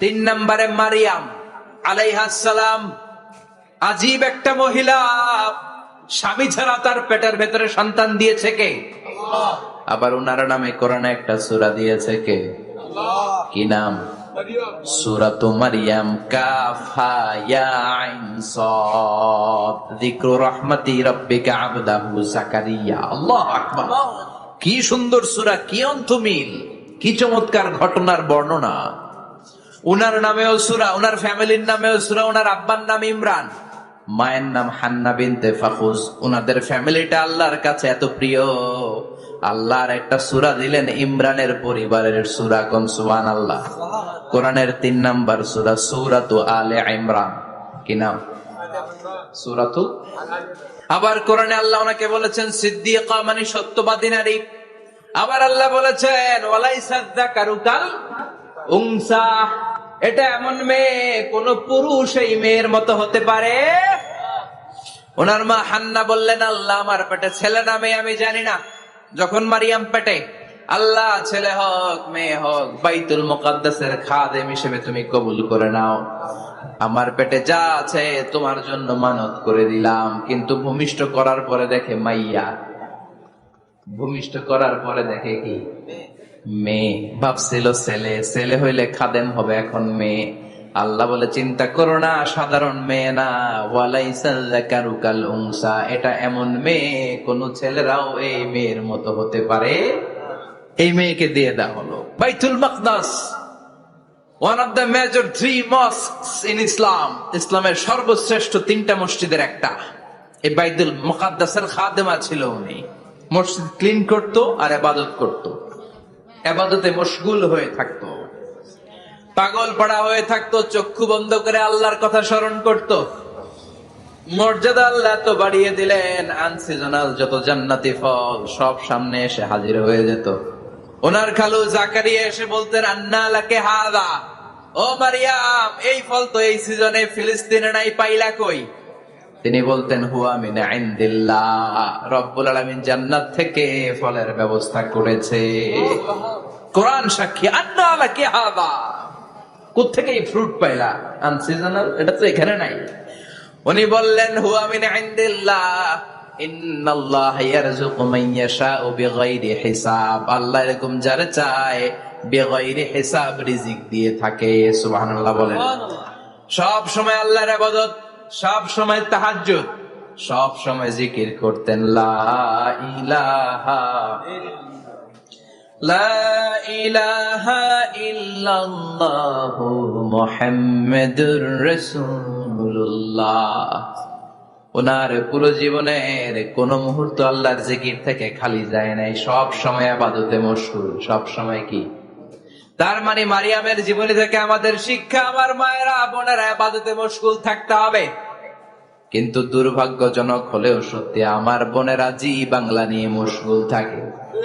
তিন নম্বরে মারিয়াম আলাইহিস সালাম, আজীব একটা মহিলা, স্বামী ছাড়া তার পেটের ভেতরে সন্তান দিয়েছে কে? আবার উনার নামে কোরআনে একটা সূরা দিয়েছে কে? কি নাম? সূরাতু মারিয়াম। কাফ হা ইয়া আইন সাদ, যিকরু রাহমাতি রাব্বিকা আবদাহু যাকারিয়া। আল্লাহু আকবার। কি সুন্দর সূরা, কি অন্তমিল, কি চমৎকার ঘটনার বর্ণনা। উনার নামেও সূরা, উনার ফ্যামিলির নামেও সূরা। উনার আব্বার নাম ইমরান, মায়ের নাম হান্না বিনতে ফাখুজ। উনাদের ফ্যামিলিটা আল্লাহর কাছে এত প্রিয়, আল্লাহর একটা সূরা দিলেন ইমরানের পরিবারের সূরা। কোন? সুবহানাল্লাহ। কোরআনের 3 নাম্বার সূরা, সূরাতু আলে ইমরান। কি নাম? সূরাতু। আবার কোরআনে আল্লাহ ওনাকে বলেছেন সিদ্দিকা, মানে সত্যবাদী নারী। আবার আল্লাহ বলেছেন ওয়ালাইসা যাকারু কাল উনসা, এটা এমন মেয়ে কোন পুরুষ এই মেয়ের মতো হতে পারে? ওনার মা হান্না বললেন, আল্লাহ আমার পেটে ছেলে না মেয়ে আমি জানি না। যখন মারিয়াম পেটে, আল্লাহ ছেলে হোক মেয়ে হোক বাইতুল মুকাদ্দাসের খাদেম হিসেবে তুমি কবুল করে নাও। আমার পেটে যা আছে তোমার জন্য মানত করে দিলাম। কিন্তু ভূমিষ্ঠ করার পরে দেখে মাইয়া, ভূমিষ্ঠ করার পরে দেখে কি? মেয়ে। ভাবছিল ছেলে, ছেলে হইলে খাদেম হবে, এখন মেয়ে। আল্লাহ বলে চিন্তা করো না, সাধারণ মেয়ে না। ওয়ালাইসা যাকারু কাল উনসা, এটা এমন মেয়ে কোন ছেলেরাও এই মেয়ের মতো হতে পারে। এই মেয়েকে দিয়ে দেওয়া হলো Baitul Maqdis, one of the major 3 mosques in Islam. ইসলামের সর্বশ্রেষ্ঠ 3টা মসজিদের একটা। এই বাইতুল মুকাদ্দাসের খাদেমা ছিল উনি। মসজিদ ক্লিন করত আর ইবাদত করত, ইবাদতে মশগুল হয়ে থাকতো, পাগল পড়া হয়ে থাকতো, চক্ষু বন্ধ করে আল্লাহর কথা স্মরণ করত। মর্যাদা আল্লাহ তো বাড়িয়ে দিলেন, আনসিজনাল যত জান্নাতি ফল সব সামনে এসে হাজির হয়ে যেত। ওনার খালু জাকারিয়া এসে বলতেন আন্না লাকে হাদা, ও মারিয়াম এই ফল তো এই সিজনে ফিলিস্তিনে নাই, পাইলা কই? তিনি বলতেন হুয়া মিন ইনদিল্লাহ, রব্বুল আলামিন জান্নাত থেকে ফলের ব্যবস্থা করেছে। কোরআন সাক্ষী, আন্না লাকে হাদা, কোত্থেকে এই ফ্রুট পাইলা? আনসিজনাল, এটা তো এখানে নাই। উনি বললেন হুয়া মিন ইনদিল্লাহ, ইন্নাল্লাহা ইয়ারযুকু মান ইয়াশাউ বিগাইরি হিসাব। আল্লাহ এরকম যারে চায় বিগাইরি হিসাব রিজিক দিয়ে থাকে। সুবহানাল্লাহ বলেন। সব সময় আল্লাহর ইবাদত, সব সময় তাহাজ্জুদ, সব সময় জিকির করতেন লা ইলাহা লা ইলাহা ইল্লাল্লাহু মুহাম্মাদুর রাসূলুল্লাহ। ওনার পুরো জীবনের কোন মুহূর্ত আল্লাহর জিকির থেকে খালি যায় নাই, সব সময় ইবাদতে মশগুল, সব সময় কি? তার মানে মারিয়ামের জীবনী থেকে আমাদের শিক্ষা, আমার মায়েরা বোনেরা ইবাদতে মশগুল থাকতে হবে। কিন্তু দুর্ভাগ্যজনক হলেও সত্যি, আমার বোনেরা জি বাংলা নিয়ে মশগুল থাকে।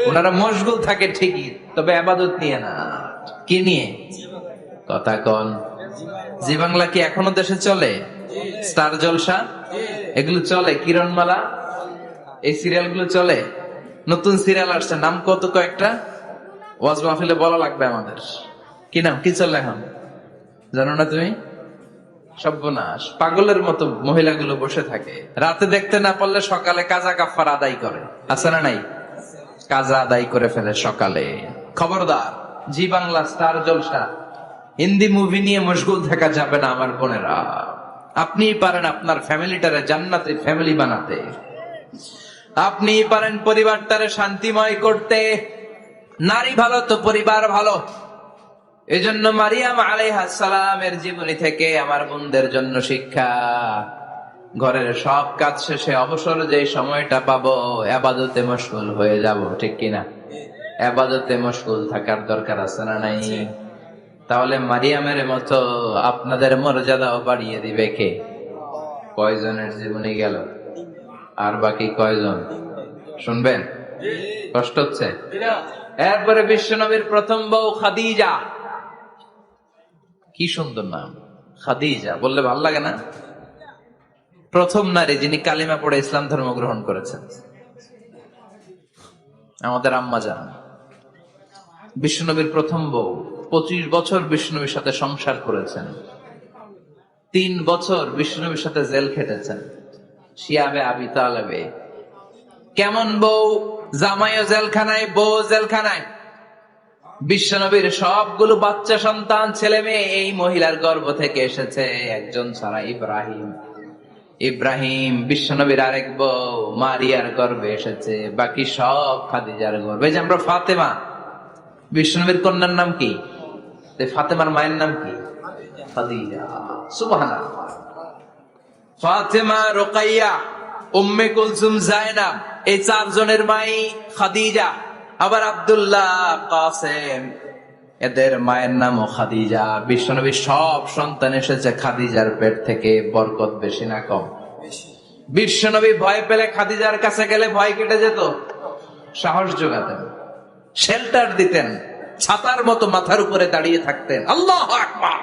ওনারা মশগুল থাকে ঠিকই, তবে ইবাদত নিয়ে না। কি নিয়ে? কথা কন। জি বাংলা কি এখনো দেশে চলে? স্টার জলসা এগুলো চলে, কিরণমালা, এই সিরিয়াল গুলো চলে। নতুন সিরিয়াল আসছে, নাম কত কয়েকটা, ওয়াজ মাহফিলে বলা লাগবে আমাদের। কি নাম, কি চলে এখন জানো না তুমি? সর্বনাশ, পাগলের মতো মহিলাগুলো বসে থাকে, রাতে দেখতে না পারলে সকালে কাজা কাফার আদায় করে। আছে না নাই? কাজা আদায় করে ফেলে সকালে। খবরদার, জি বাংলা, স্টার জলসা, হিন্দি মুভি নিয়ে মশগুল থাকা যাবে না আমার বোনেরা। আপনি পারেন আপনার ফ্যামিলিটারে জান্নাতি ফ্যামিলি বানাতে, আপনি পারেন পরিবারটারে শান্তিময় করতে। নারী ভালো তো পরিবার ভালো। এজন্য মারিয়াম আলাইহিস সালামের জীবনী থেকে আমার বোনদের জন্য শিক্ষা, ঘরের সব কাজ শেষে অবসর যে সময়টা পাবো ইবাদতে মশগুল হয়ে যাব, ঠিক কিনা? ইবাদতে মশগুল থাকার দরকার আছে না নাই? তাহলে মারিয়ামের মতো আপনাদের মর্যাদাও বাড়িয়ে দিবে কে? কয়জনের জীবনী গেল, আর বাকি কয়জন শুনবেন? কষ্ট হচ্ছে? এরপরে বিশ্বনবীর প্রথম বউ খাদিজা। কি সুন্দর নাম, খাদিজা বললে ভাল লাগে না? প্রথম নারী যিনি কালিমা পড়ে ইসলাম ধর্ম গ্রহণ করেছেন, আমাদের আম্মা জান, বিশ্বনবীর প্রথম বউ। 25 বছর বিষ্ণুনবীর সাথে সংসার করেছেন, 3 বছর বিষ্ণুনবীর সাথে জেল খেটেছেন। শিয়াবে আবি তালেবে কেমন বউ, জামাইও জেলখানায়, বউ জেলখানায়। বিশ্বনবীর সবগুলো বাচ্চা সন্তান, ছেলে মেয়ে এই মহিলার গর্ভ থেকে এসেছে, একজন ছাড়া, ইব্রাহিম। ইব্রাহিম বিশ্বনবীর আরেক বউ মারিয়ার গর্ভে এসেছে, বাকি সব খাদিজার গর্ভে। যে আমরা ফাতেমা, বিশ্বনবীর কন্যার নাম কি? ফাতেমার মায়ের নাম কি? খাদিজা। সুবহানাল্লাহ। ফাতেমা, রোকাইয়া, উম্মে কুলসুম, জায়নাব, এই 4 জনের মাই খাদিজা। আবার আব্দুল্লাহ, কাসেম, এদের মায়ের নামও খাদিজা। বিশ্বনবীর সব সন্তান এসেছে খাদিজার পেট থেকে। বরকত বেশি না কম? বিশ্বনবী ভয় পেলে খাদিজার কাছে গেলে ভয় কেটে যেত, সাহস যোগাতেন, শেল্টার দিতেন, ছাতার মতো মাথার উপরে দাঁড়িয়ে থাকতেন। আল্লাহু আকবার।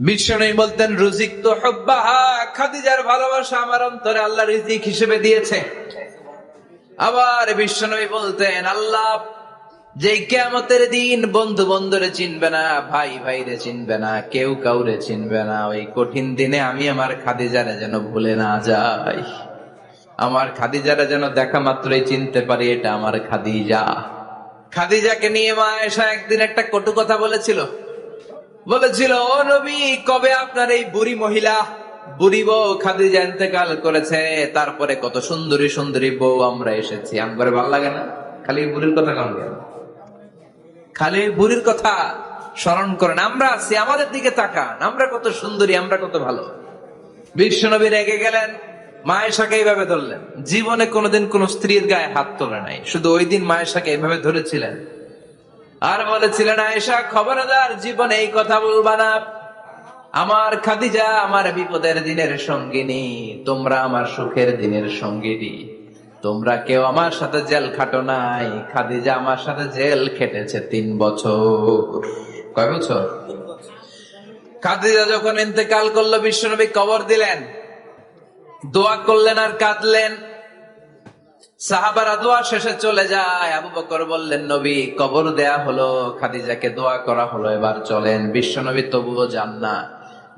বিশ্বনবী বলতেন, রুজিক তো হুব্বাহা, খাদিজার ভালোবাসা আমার অন্তরে আল্লাহ রিজিক হিসেবে দিয়েছে। আবার বিশ্বনবী বলতেন, আল্লাহ যে কিয়ামতের দিন বন্ধু বন্ধুরে চিনবে না, ভাই ভাইরে চিনবে না, কেউ কাউরে চিনবে না, ওই কঠিন দিনে আমি আমার খাদিজারে যেন ভুলে না যাই, আমার খাদিজারে যেন দেখা মাত্রই চিনতে পারি এটা আমার খাদিজা। খাদিজাকে নিয়ে মা আয়েশা একদিন একটা কটু কথা বলেছিল। ও নবী, কবে আপনার এই বুড়ি মহিলা, বুড়ি বউ খাদিজা ইন্তেকাল করেছে, তারপরে কত সুন্দরী সুন্দরী বউ আমরা এসেছি, আমার ভালো লাগে না? খালি বুড়ির কথা কেন? খালি বুড়ির কথা স্মরণ করেন। আমরা আছি, আমাদের দিকে তাকান, আমরা কত সুন্দরী, আমরা কত ভালো। বিশ্বনবী রেগে গেলেন, মা আয়েশাকে এইভাবে ধরলেন। জীবনে কোনোদিন কোন স্ত্রীর গায়ে হাত তোলে নাই, শুধু ওই দিন মা আয়েশাকে এইভাবে ধরেছিলেন আর বলেছিলেন, আয়েশা খবরদার, জীবনে এই কথা বলবা না, আমার খাদিজা আমার বিপদের দিনের সঙ্গিনী, তোমরা আমার সুখের দিনের সঙ্গিনী, তোমরা কেউ আমার সাথে জেল খাটো নাই, খাদিজা আমার সাথে জেল খেটেছে 3 বছর। কয় বছর? খাদিজা যখন ইন্তেকাল করলো, বিশ্বনবী কবর দিলেন, দোয়া করলেন আর কাঁদলেন। সাহাবারা দোয়া শেষে চলে যায়। আবু বকর বললেন, নবী কবর দেয়া হলো, খাদিজাকে দোয়া করা হলো, এবার চলেন। বিশ্বনবী তবুও যান না।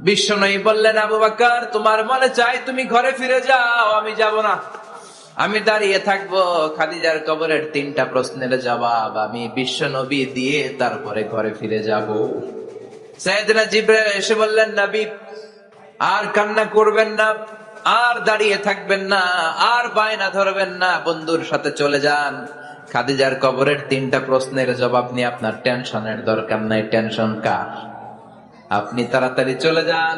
বিশ্বনবী বললেন, আবু বকর তোমার মনে চাই তুমি ঘরে ফিরে যাও, আমি যাব না, আমি দাঁড়িয়ে থাকবো। খাদিজার কবরের 3টা প্রশ্নের জবাব আমি বিশ্বনবী দিয়ে তারপরে ঘরে ফিরে যাব। সাইয়েদনা জিবরাইল এসে বললেন, নবী আর কান্না করবেন না, আর দাঁড়িয়ে থাকবেন না, আর বায়না ধরবেন না, বন্ধুর সাথে চলে যান। খাদিজার কবরের 3টা প্রশ্নের জবাব নিয়ে আপনার টেনশনের দরকার নাই। টেনশন কার? আপনি তাড়াতাড়ি চলে যান।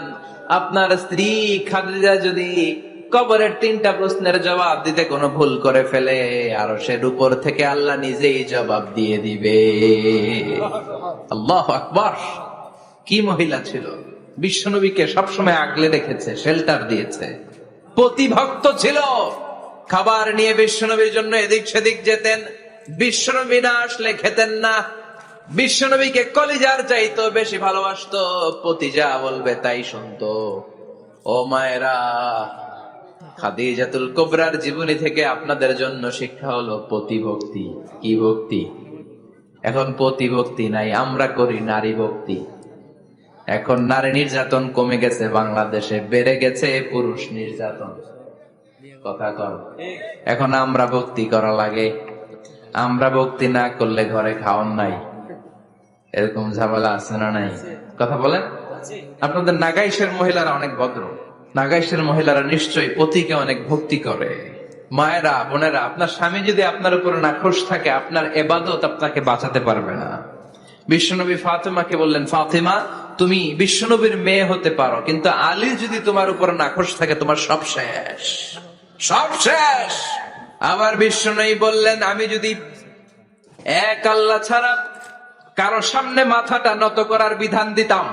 আপনার স্ত্রী খাদিজা যদি কবরের 3টা প্রশ্নের জবাব দিতে কোনো ভুল করে ফেলে, আরশের উপর থেকে আল্লাহ নিজেই জবাব দিয়ে দিবে। আল্লাহু আকবার। কি মহিলা ছিল! বিশ্বনবীকে সবসময় আগলে রেখেছে, শেল্টার দিয়েছে, প্রতিভক্ত ছিল। খাবার নিয়ে বিশ্বনবীর জন্য এদিক সেদিক যেতেন, বিশ্বনবী না আসলে খেতেন না। বিশ্বনবীকে কলিজার চাইতো বেশি ভালোবাসতো, পতি যা বলবে তাই শুনতো। ও মায়েরা, খাদিজাতুল কুবরার জীবনী থেকে আপনাদের জন্য শিক্ষা হলো প্রতিভক্তি। কি ভক্তি? এখন প্রতিভক্তি নাই, আমরা করি নারী ভক্তি। এখন নারী নির্যাতন কমে গেছে বাংলাদেশে, বেড়ে গেছে পুরুষ নির্যাতন। কথা কর। এখন আমরা ভক্তি করা লাগে, আমরা ভক্তি না করলে ঘরে খাওয়ান নাই, এরকম ঝামেলা আছে না নাই? কথা বলেন। আপনাদের নাগাইশের মহিলারা অনেক ভদ্র, নাগাইশের মহিলারা নিশ্চয়ই পতিকে অনেক ভক্তি করে। মায়েরা, বোনেরা, আপনার স্বামী যদি আপনার উপরে নাখোশ থাকে, আপনার এবাদত আপনাকে বাঁচাতে পারবে না। বিশ্বনবী ফাতেমাকে বললেন, ফাতেমা তুমি বিশ্বনবীর মেয়ে হতে পারো, কিন্তু আলী যদি তোমার উপরে নাখোশ থাকে, তোমার সব শেষ, সব শেষ। আবার বিশ্বনবী বললেন, আমি যদি এক আল্লাহ ছাড়া কারো সামনে মাথাটা নত করার বিধান দিতাম,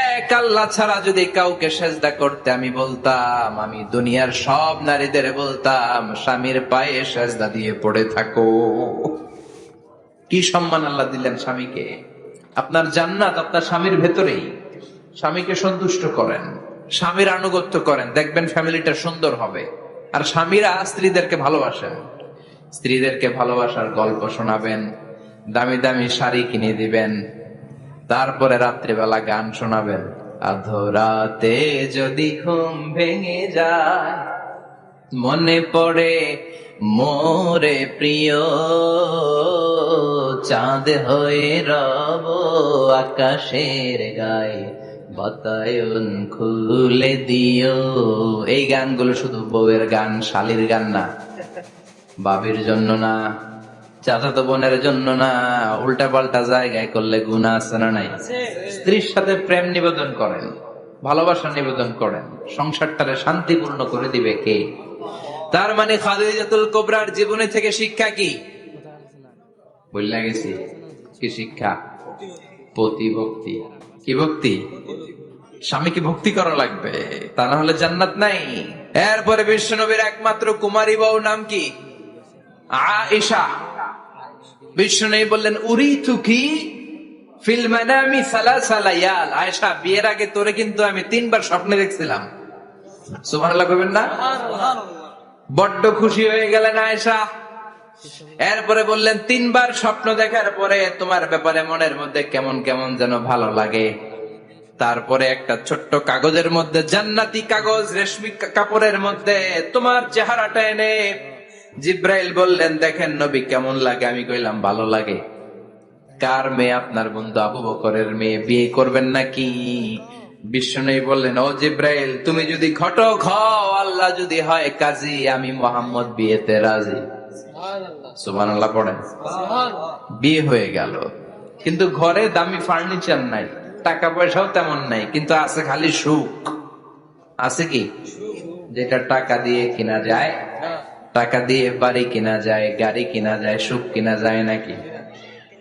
এক আল্লাহ ছাড়া যদি কাউকে সেজদা করতে আমি বলতাম, আমি দুনিয়ার সব নারীদের বলতাম স্বামীর পায়ে সেজদা দিয়ে পড়ে থাকো। কি সম্মান আল্লাহ দিলেন স্বামীকে! আপনার জান্নাত আপনার স্বামীর ভেতরেই। স্বামীকে সন্তুষ্ট করেন, স্বামীর আনুগত্য করেন, দেখবেন ফ্যামিলিটা সুন্দর হবে। আর স্বামীরা স্ত্রীদেরকে ভালোবাসেন, স্ত্রীদেরকে ভালোবাসার গল্প শোনাবেন, দামি দামি শাড়ি কিনে দিবেন, তারপরে রাত্রিবেলা গান শোনাবেন। আধরাতে যদি ঘুম ভেঙে যায়, মনে পড়ে মোরে প্রিয়, চাঁদ হয়ে রব আকাশের গায়ে, বাতায়ন খুলে দিও। এই গানগুলো শুধু বউয়ের গান, শালীর গান না, বাবির জন্য না, চাচাতো বোনের জন্য না। উল্টা পাল্টা জায়গায় করলে গুনাহ আছে না নাই? স্ত্রীর সাথে প্রেম নিবেদন করেন, ভালোবাসা নিবেদন করেন, সংসারটারে শান্তিপূর্ণ করে দিবে কে? তার মানে খাদিজাতুল কুবরার জীবনে থেকে শিক্ষা কি? বললা গেছি কি শিক্ষা? প্রতিভক্তি। কি ভক্তি? স্বামীকে ভক্তি করা লাগবে, তা না হলে জান্নাত নাই। এরপরে বিশ্বনবীর একমাত্র কুমারী বউ নাম কি? আয়েশা। বিশ্বনবী বললেন, উরিতুকি ফিল মানামি সালাসা লায়াল। আয়েশা, বিয়ের আগে তোরে কিন্তু আমি 3 বার স্বপ্নে দেখছিলাম। সুবহানাল্লাহ কইবেন না? বড্ড খুশি হয়ে গেলেন আয়েশা। এরপরে বললেন, 3 বার স্বপ্ন দেখার পরে তোমার ব্যাপারে মনের মধ্যে কেমন কেমন যেন ভালো লাগে। তারপরে একটা ছোট্ট কাগজের মধ্যে, জান্নাতি কাগজ, রেশমি কাপড়ের মধ্যে তোমার চেহারাটা এনে জিব্রাইল বললেন, দেখেন নবী কেমন লাগে। আমি কইলাম ভালো লাগে। কার মেয়ে? আপনার বন্ধু আবু বকরের মেয়ে, বিয়ে করবেন নাকি? বিশ্বনবী বললেন, ও জিব্রাইল, তুমি যদি ঘটক হও, আল্লাহ যদি হয় কাজী, আমি মোহাম্মদ বিয়েতে রাজি। সুবহানাল্লাহ পড়েন। বিয়ে হয়ে গেল, কিন্তু ঘরে দামি ফার্নিচার নাই, টাকা পয়সাও তেমন নাই, কিন্তু আছে খালি সুখ। আছে কি? যেটা টাকা দিয়ে কিনা যায়, টাকা দিয়ে বাড়ি কিনা যায়, গাড়ি কিনা যায়, সুখ কিনা যায় নাকি?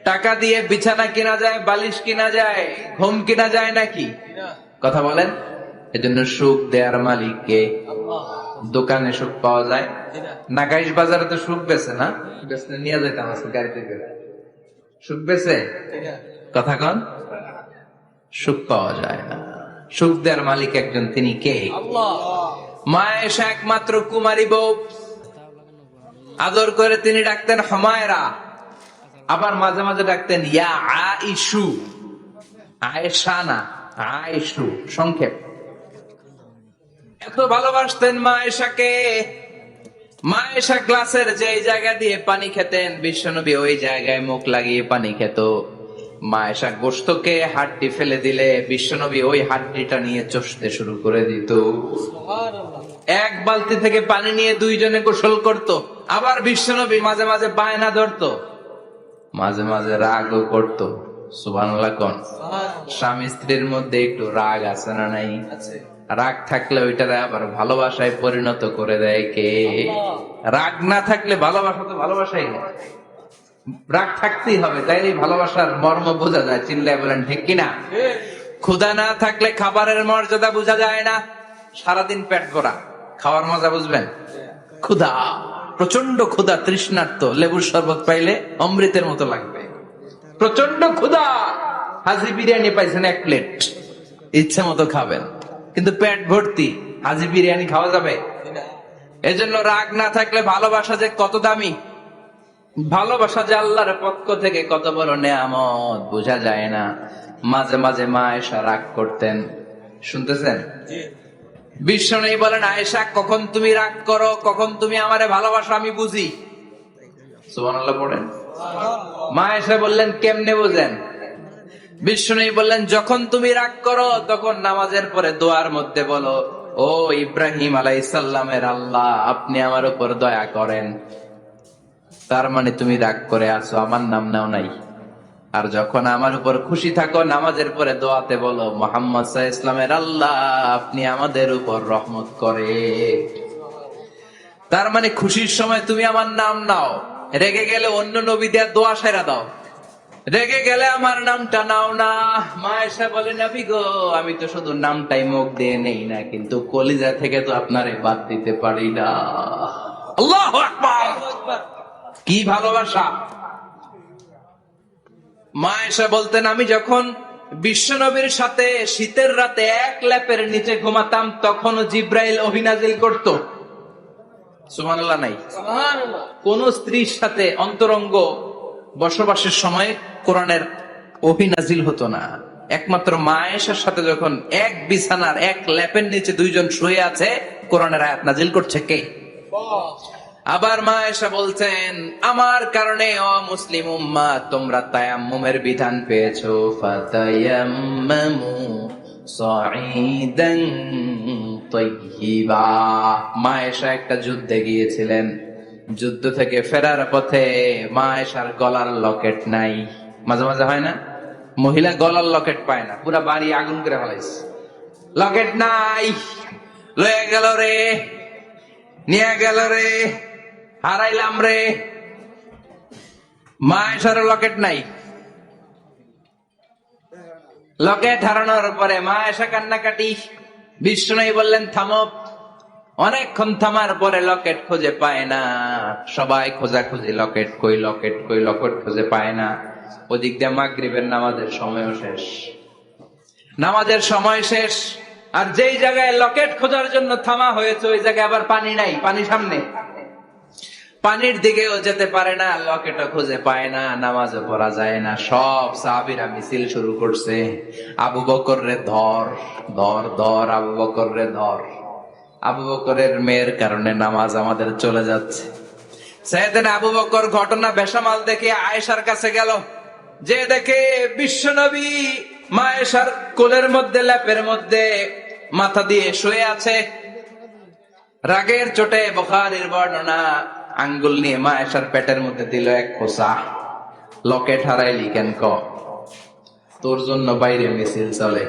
টাকা দিয়ে বিছানা কিনা যায়, বালিশ কিনা যায়, ঘুম কিনা যায় নাকি? কথা বলেন। এজন্য সুখ দেয়ার মালিক কে? দোকানে সুখ পাওয়া যায়? নাগাইশ বাজারে তো সুখ বেছে না, বেচতে নিয়ে যেতাম আজকে গাড়িতে করে। সুখ বেছে? কথা কন। সুখ পাওয়া যায় না। সুখ দেয়ার মালিক একজন, তিনি কে? মা আয়েশা একমাত্র কুমারী বউ, আদর করে তিনি ডাকতেন হুমায়রা, আবার মাঝে মাঝে ডাকতেন ইয়া আইশু। আয়েশা না, আইশু, সংক্ষেপ। এত ভালোবাসতেন মা আয়েশাকে। মা আয়েশা গ্লাসের যে জায়গা দিয়ে পানি খেতেন, বিশ্বনবী ওই জায়গায় মুখ লাগিয়ে পানি খেত। মা আয়েশা গোশতকে হাড্ডি ফেলে দিলে বিশ্বনবী ওই হাড্ডিটা নিয়ে চষতে শুরু করে দিত। এক বালতি থেকে পানি নিয়ে দুইজনে গোসল করত। আবার বিশ্বনবী মাঝে মাঝে বায়না ধরতো, মাঝে মাঝে রাগও করতো। সুবহানাল্লাহ কোন। স্বামী স্ত্রীর মধ্যে একটু রাগ আছে না নাই? রাগ থাকলে ওইটারে আবার ভালোবাসায় পরিণত করে দেয় কে? রাগ না থাকলে ভালোবাসা তো ভালোবাসাই না। রাগ থাকতেই হবে, তাইলে ভালোবাসার মর্ম বোঝা যায়। চিল্লায় বলেন ঠিক কিনা? ক্ষুধা না থাকলে খাবারের মর্যাদা বোঝা যায় না। সারাদিন পেট ভরা, খাওয়ার মজা বুঝবেন? ক্ষুধা, প্রচন্ড ক্ষুধা, তৃষ্ণার্ত, লেবুর শরবত পাইলে অমৃতের মতো লাগবে। প্রচন্ড ক্ষুধা, হাজি বিরিয়ানি পাইছেন 1 প্লেট, ইচ্ছে মতো খাবেন, কিন্তু পেট ভর্তি, হাজি বিরিয়ানি খাওয়া যাবে? এজন্য রাগ না থাকলে ভালোবাসা যে কত দামি, ভালোবাসা যে আল্লাহর পক্ষ থেকে কত বড় নেয়ামত বোঝা যায় না। মাঝে মাঝে মা আয়েশা রাগ করতেন, শুনতেছেন? বিশ্বনবী বলেন, আয়েশা কখন তুমি রাগ করো, কখন তুমি আমারে ভালোবাসো আমি বুঝি। সুবহানাল্লাহ পড়েন। মা আয়েশা বললেন, কেমনে বুঝেন? বিশ্বনবী বললেন, যখন তুমি রাগ করো তখন নামাজের পরে দোয়ার মধ্যে বলো, ও ইব্রাহিম আলাইহিস সালামের আল্লাহ, আপনি আমার উপর দয়া করেন। তার মানে তুমি রাগ করে আছো, আমার নাম নাও নাই। আর যখন আমার উপর খুশি থাকো, নামাজের পরে দোয়াতে বলো, মুহাম্মদ সাল্লাল্লাহু আলাইহি ওয়াসাল্লামের আল্লাহ, আপনি আমাদের উপর রহমত করে। তার মানে খুশির সময় তুমি আমার নাম নাও, রেগে গেলে অন্য নবী দেওয়ার দোয়া সেরা দাও, রেগে গেলে আমার নামটা নাও না। মা আয়েশা বলে, নবী গো, আমি তো শুধু নামটাই মুখ দিয়ে নেই না, কিন্তু কলিজা থেকে তো আপনারে বাদ দিতে পারি না। আল্লাহু আকবার! কি ভালোবাসা! মা আয়েশা বলতেন, আমি যখন বিশ্বনবীর সাথে শীতের রাতে এক লেপের নিচে ঘুমাতাম, তখনও জিব্রাইল অভিনাজিল করত। সুবহানাল্লাহ নাই? কোন স্ত্রীর সাথে অন্তরঙ্গ বসবাসের সময় কোরআনের ওহী নাজিল হতো না। একমাত্র মা আয়েশার সাথে যখন এক বিছানার এক ল্যাপের নিচে দুইজন শুয়ে আছে, কোরআনের আয়াত নাজিল করছে কে? আবার মা আয়েশা বলছেন, আমার কারণে ও মুসলিম উম্মাহ তোমরা তায়াম্মুমের বিধান পেয়েছো। ফাতায়াম্মামু সাঈদান তাইয়্যিবা। মা আয়েশা একটা যুদ্ধে গিয়েছিলেন, যুদ্ধ থেকে ফেরার পথে মা আয়েশার গলার লকেট নাই। মাঝে মাঝে হয় না, মহিলা গলার লকেট পায় না, পুরা বাড়ি আগুন করে ফেলাইছে, লকেট নাই, লয়ে গেল রে, নিয়ে গেল রে, হারাইলাম রে। মা আয়েশার লকেট নাই। লকেট হারানোর পরে মা আয়েশা কান্নাকাটি। বিষ্ণু বললেন থামো। অনেকক্ষণ থামার পরে লকেট খুঁজে পায় না। সবাই খোঁজাখুঁজি, লকেট কই, লকেট কই, লকেট খুঁজে পায় না। ওদিক দিয়ে মাগরিবের নামাজের সময়ও শেষ, নামাজের সময় শেষ। আর যেই জায়গায় লকেট খোঁজার জন্য থামা হয়েছে ওই জায়গায় আবার পানি নাই, পানি সামনে, পানির দিকেও যেতে পারে না, লকেটও খুঁজে পায় না, নামাজও পড়া যায় না। সব সাহাবীরা মিছিল শুরু করছে, আবু বকর রে ধর, ধর ধর, আবু বকর রে ধর। আবু বকরের মেয়ের কারণে নামাজ আমাদের চলে যাচ্ছে। সাইয়েদনা আবু বকর ঘটনা বেসামাল দেখে আয়েশার কাছে গেল, যে দেখে বিশ্বনবী মা আয়েশার কোলের মধ্যে, ল্যাপের মধ্যে মাথা দিয়ে শুয়ে আছে। রাগের চোটে বুখারীর বর্ণনা, আঙ্গুল নিয়ে মা আয়েশার পেটের মধ্যে দিল এক খোঁচা। লকেট হারাইলি কেন? তোর জন্য বাইরে মিছিল চলে,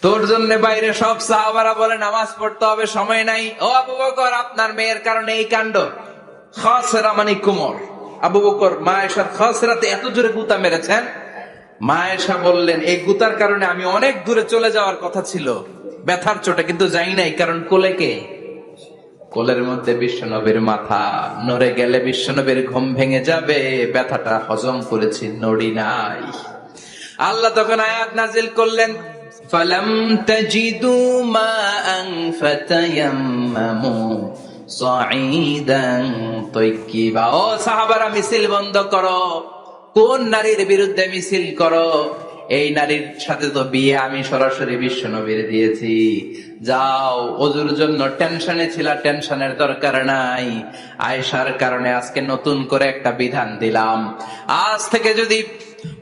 তোর জন্য বাইরে সব সাহাবারা বলে নামাজ পড়তে হবে, সময় নাই। ও আবু বকর, আপনার মেয়ের কারণে এই কাণ্ড। খাসরা মানে কোমর। আবু বকর মা আয়েশার খাসরাতে এত জোরে গুতা মেরেছেন, মা আয়েশা বললেন এই গুতার কারণে আমি অনেক দূরে চলে যাওয়ার কথা ছিল ব্যথার চোটে, কিন্তু যাই নাই, কারণ কোলে কে? কোলের মধ্যে বিশ্বনবীর মাথা, নড়ে গেলে বিশ্বনবীর ঘুম ভেঙে যাবে, ব্যথাটা হজম করেছি, নড়ি নাই। আল্লাহ তখন আয়াত নাজিল করলেন, ফালাম তাজিদু মাআন ফাতায়াম্মামু সাঈদান তাইয়্যিবা। ও সাহাবারা, মিছিল বন্ধ করো। কোন নারীর বিরুদ্ধে মিছিল করো? এই নারীর সাথে তো বিয়ে আমি সরাসরি বিশ্বনবীর দিয়েছি। যাও, ওযুর জন্য টেনশনে ছিলা, টেনশনের দরকার নাই। আয়েশার কারণে আজকে নতুন করে একটা বিধান দিলাম। আজ থেকে যদি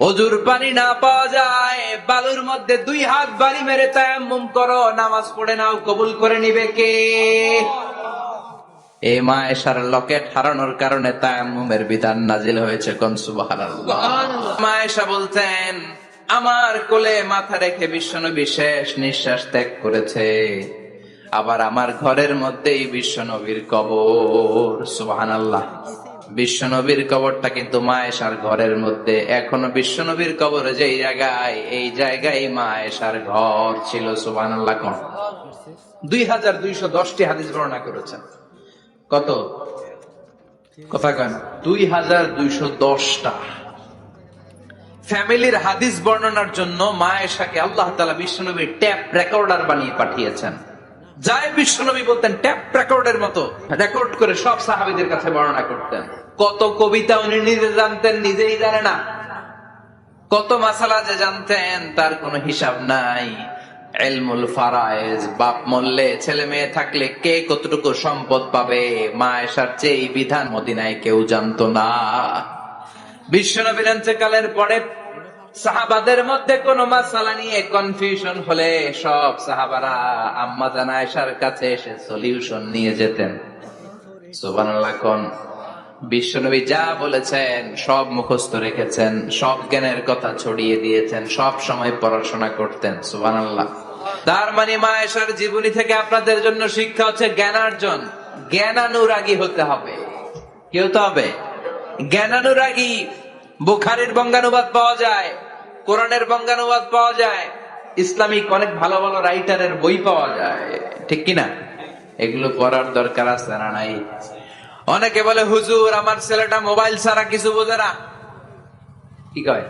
ওযুর পানি না পাওয়া যায়, বালুর মধ্যে 2 হাত বাড়ি মেরে তায়াম্মুম করো, নামাজ পড়ে নাও, কবুল করে নিবে কে? এই মা আয়েশার লকেট হারানোর কারণে তায়াম্মুমের বিধান নাজিল হয়েছে। কোন সুবহানাল্লাহ। মা আয়েশা বলতেন, আমার কোলে মাথা রেখে বিশ্বনবী শেষ নিঃশ্বাস ত্যাগ করেছে, আবার আমার ঘরের মধ্যেই বিশ্বনবীর কবর। সুবহানাল্লাহ। বিশ্বনবীর কবরটা কিন্তু মা আয়েশার ঘরের মধ্যে। এখনো বিশ্বনবীর কবর যেই জায়গায়, এই জায়গায় মা আয়েশার ঘর ছিল। সুবহানাল্লাহ। কোন 2210টি হাদিস বর্ণনা করেছেন। কত কথা কেন? 2210টা ফ্যামিলির হাদিস বর্ণনার জন্য মা আয়েশাকে আল্লাহ তাআলা বিশ্বনবীর ট্যাপ রেকর্ডার বানিয়ে পাঠিয়েছেন। যাই বিশ্বনবী বলতেন, ট্যাপ রেকর্ডের মতো রেকর্ড করে সব সাহাবীদের কাছে বর্ণনা করতেন। কত কবিতা উনি নিজে জানতেন, নিজেই জানে না। কত মাসালা যে জানতেন তার কোনো হিসাব নাই। ইলমুল ফারায়েজ, বাপ মরলে ছেলে মেয়ে থাকলে কে কতটুকু সম্পদ পাবে, মা আয়েশার চেয়ে বিধান মদিনায় কেউ জানতো না। বিশ্বনবীর ইন্তেকালের পরে সাহাবাদের মধ্যে কোন মাসালা নিয়ে কনফিউশন হলে সব সাহাবারা আম্মা জান আয়েশার কাছে এসে সলিউশন নিয়ে যেতেন। সুবহানাল্লাহ। কোন বিশ্বনবী যা বলেছেন সব মুখস্থ রেখেছেন, সব জ্ঞানের কথা ছড়িয়ে দিয়েছেন, সব সময় পড়াশোনা করতেন। সুবহানাল্লাহ। তার মানে মা আয়েশার জীবনী থেকে আপনাদের জন্য শিক্ষা হচ্ছে জ্ঞানার্জন। জ্ঞানানুরাগী হতে হবে। কি হতে হবে? জ্ঞানানুরাগী। বুখারীর বঙ্গানুবাদ পাওয়া যায়, কোরআনের বঙ্গানুবাদ পাওয়া যায়, ইসলামিক অনেক ভালো ভালো রাইটারের বই পাওয়া যায়, ঠিক কিনা? এগুলো পড়ার দরকার আছে না নাই? অনেকে বলে, হুজুর আমার ছেলেটা মোবাইল ছাড়া কিছু বোঝে না। কি কয়?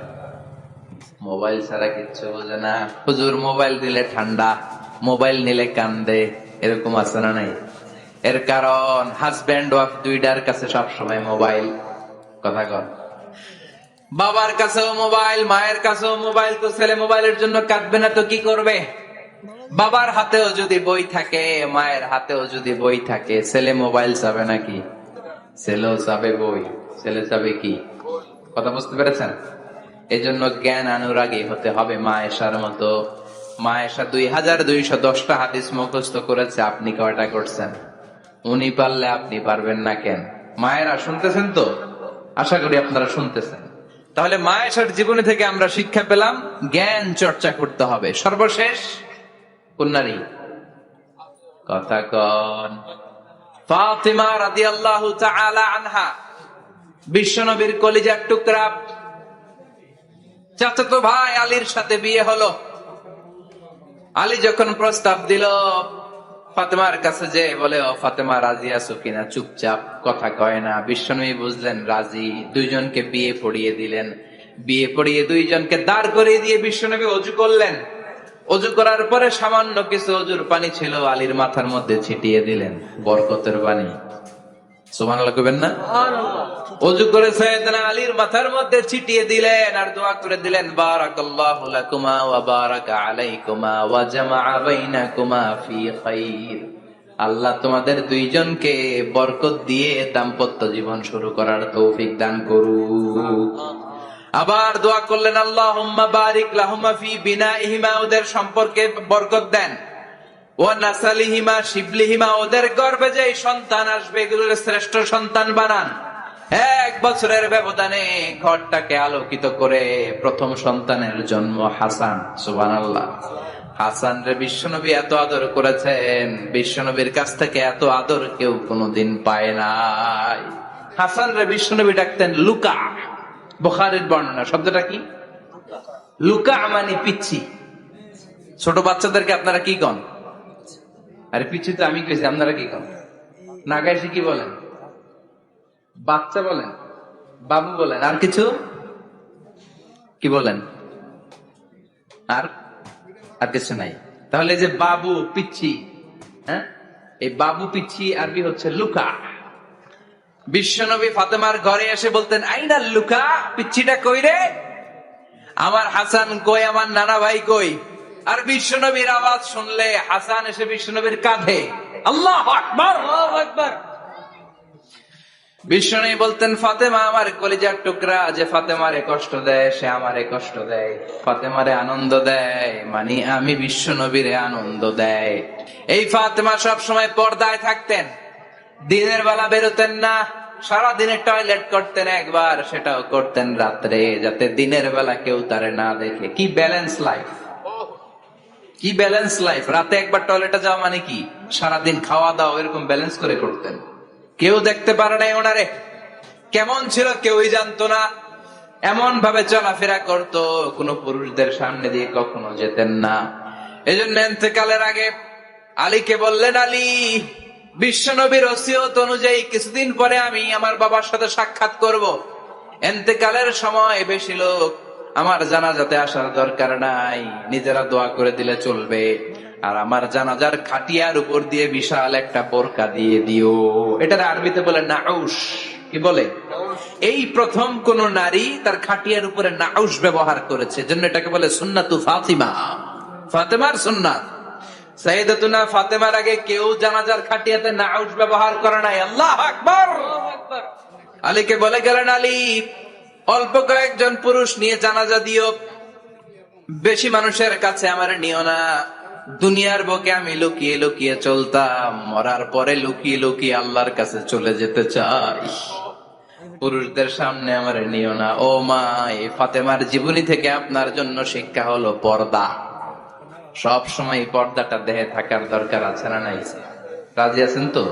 মোবাইল ছাড়া কিচ্ছু বোঝে না। হুজুর মোবাইল দিলে ঠান্ডা, মোবাইল নিলে কান্দে, এরকম আছে না নাই? এর কারণ হাজব্যান্ড ওয়াইফ দুইটার কাছে সবসময় মোবাইল। কথা কর। বাবার কাছেও মোবাইল, মায়ের কাছেও মোবাইল, তো ছেলে মোবাইলের জন্য কাঁদবে না তো কি করবে? বাবার হাতেও যদি বই থাকে, মায়ের হাতেও যদি বই থাকে, ছেলে মোবাইল চাবে নাকি? ছেলেও চাবে বই, ছেলে চাবে কি? কথা বুঝতে পেরেছেন? এই জন্য জ্ঞান অনুরাগী হতে হবে মা আয়েশার মতো। মা আয়েশা 2210টা হাদিস মুখস্থ করেছে, আপনি কয়টা করছেন? উনি পারলে আপনি পারবেন না কেন? মায়েরা শুনতেছেন তো? আশা করি আপনারা শুনতেছেন। তাহলে মা আয়েশার জীবনী থেকে আমরা শিক্ষা পেলাম জ্ঞান চর্চা করতে হবে। সর্বশেষ কোন নারী? কথা কন। ফাতিমা রাদিয়াল্লাহু তাআলা আনহা, বিশ্বনবীর কলিজার টুকরা। চাচাতো ভাই আলীর সাথে বিয়ে হলো। আলী যখন প্রস্তাব দিল ফাতেমার কাছে, যে বলে, ও ফাতেমা রাজি আছো কিনা? চুপচাপ, কথা কয় না। বিশ্বনবী বুঝলেন রাজি, দুইজনকে বিয়ে পড়িয়ে দিলেন। বিয়ে পড়িয়ে দুইজনকে দাঁড় করিয়ে দিয়ে বিশ্বনবী অজু করলেন। অজু করার পরে সামান্য কিছু অজুর পানি ছিল, আলীর মাথার মধ্যে ছিটিয়ে দিলেন, বরকতের পানি। সুবহানাল্লাহ কইবেন না? অজু করে সাইয়েদনা আলীর মাথার মধ্যে ছিটিয়ে দিলেন আর দোয়া করে দিলেন, বারাকাল্লাহু লাকুমা ওয়া বারাকা আলাইকুমা ওয়া জামাআ বাইনাকুমা ফি খাইর। আল্লাহ তোমাদের দুইজনকে বরকত দিয়ে দাম্পত্য জীবন শুরু করার তৌফিক দান করুক। আবার দোয়া করলেন, আল্লাহুম্মা বারিক লাহুমা ফি বিনাইহিমা, ওদের সম্পর্কে বরকত দেন। ওয়া নাসালিহিমা শিবলিহিমা, ওদের গর্ভে যে সন্তান আসবে এগুলোর শ্রেষ্ঠ সন্তান বানান। 1 বছরের ব্যবধানে ঘরটাকে আলোকিত করে প্রথম সন্তানের জন্ম হাসান। সুবহানাল্লাহ। হাসান রে বিশ্বনবী এত আদর করেছেন, বিশ্বনবীর কাছ থেকে এত আদর কেউ কোনোদিন পায় নাই। হাসান রে বিশ্বনবী ডাকতেন লুকা। বুখারীর বর্ণনা। শব্দটা কি? লুকা মানে পিচ্ছি। ছোট বাচ্চাদেরকে আপনারা কি কন? আরে পিচ্ছি তো আমি কইছি, আপনারা কি কন? নাগাইছি কি বলেন? বাচ্চা বলেন, বাবু বলেন, আর কিছু কি বলেন? আর আর কিছু নাই। তাহলে যে বাবু পিচ্ছি, হ্যাঁ, এই বাবু পিচ্ছি আরবি হচ্ছে লুকা। বিশ্বনবী ফাতেমার ঘরে এসে বলতেন, আইনা লুকা, পিচ্ছিটা কই রে? আমার হাসান কই, আমার নানা ভাই কই? আর বিশ্বনবীর আওয়াজ শুনলে হাসান এসে বিশ্বনবীর কাঁধে। আল্লাহু আকবার, আল্লাহু আকবার। বিশ্বনবী বলতেন, ফাতেমা আমার কলিজার টুকরা, যে ফাতেমারে কষ্ট দেয় সে আমারে কষ্ট দেয়, ফাতেমারে আনন্দ দেয় মানে আমি বিশ্বনবীরে আনন্দ দেয়। এই ফাতেমা সব সময় পর্দায় থাকতেন, দিনের বেলা বেরোতেন না, সারা দিনে টয়লেট করতেন একবার, সেটাও করতেন রাত্রে, যাতে দিনের বেলা কেউ তারে না দেখে। কি ব্যালেন্স লাইফ, কি ব্যালেন্স লাইফ! রাতে একবার টয়লেটে যাওয়া মানে কি সারাদিন খাওয়া দাওয়া এরকম ব্যালেন্স করে করতেন। কেউ দেখতে পারে নাই ওনারে, কেমন ছিল কেউই জানতো না। এমন ভাবে চলাফেরা করতো, কোন পুরুষদের সামনে দিয়ে কখনো যেতেন না। এই জন্য ইন্তেকালের আগে আলীকে বললেন, আলী, বিশ্বনবীর ওসিয়ত অনুযায়ী কিছুদিন পরে আমি আমার বাবার সাথে সাক্ষাৎ করব। ইন্তেকালের সময় বেশি লোক আমার জানাজাতে আসার দরকার নাই, নিজেরা দোয়া করে দিলে চলবে। আর আমার জানাজার খাটিয়ার উপর দিয়ে বিশাল একটা বোরকা দিয়ে দিও। এটার আরবিতে বলে নাউশ। কি বলে? এই প্রথম কোন নারী তার খাটিয়ার উপরে নাউশ ব্যবহার করেছে, জন্য এটাকে বলে সুন্নাতু ফাতিমা, ফাতেমার সুন্নাত। সাইয়েদাতুনা ফাতেমার আগে কেউ জানাজার খাটিয়াতে নাউশ ব্যবহার করে নাই। আল্লাহু আকবার। আলীকে বলে গেলেন, আলী, অল্প কয়েকজন পুরুষ নিয়ে জানাজা দিও, বেশি মানুষের কাছে আমার নিও না। দুনিয়ার বুকে আমি লুকিয়ে লুকিয়ে চলতাম, মরার পরে লুকিয়ে লুকিয়ে আল্লাহর কাছে চলে যেতে চাই, পুরুষদের সামনে আমার নিও না। ও মা, এই ফাতেমার জীবনী থেকে আপনার জন্য শিক্ষা হলো পর্দা। সব সময় পর্দাটা দেহে থাকার দরকার আছে না নাই? রাজি আছেন তো?